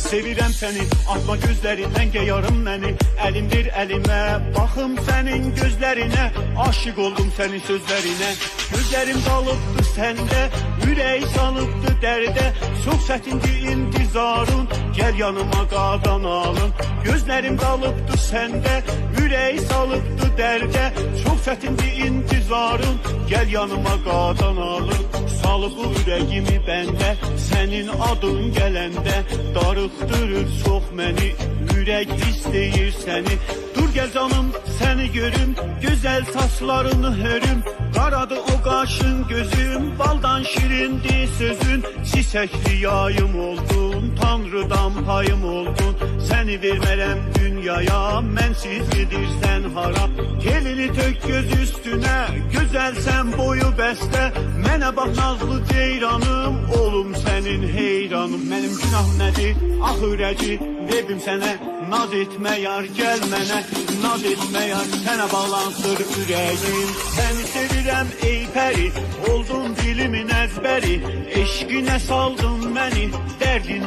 sevirəm səni, atma gözlərindən geyarım məni. Əlimdir əlimə, baxım sənin gözlərinə, aşık oldum sənin sözlərinə. Gözlərim qalıbdı səndə, ürək salıbdı dərdə, çox çətindir intizarın, gəl yanıma qadan alım. Gözlərim qalıbdı səndə, ürək salıbdı dərdə, çox çətindir intizarın, gəl yanıma qadan alım. Salıb bu ürəyimi bəndə, sənin adın gələndə, darıxdırır çox məni, ürək istəyir səni. Dur gəl canım, səni görüm, gözəl saçlarını hörüm, qaradı o qaşın gözüm, baldan şirindi sözün, çiçəkli yayım oldun, Tanrıdan payım oldun. Səni vermərəm dünyaya, mənsiz gedirsən hara. Gelini tök göz üstünə, gözəlsən boyu bəstə, mənə bax nazlı ceyranım, olum sənin heyranım. Mənim günahım nədir, ah ürəci, verdim sənə, naz etmə yar, gəl mənə, naz etmə yar, sənə bağlansır ürəyim. Səni sevirəm ey pəri, oldun dilimin əzbəri, eşqinə saldın məni, dərdin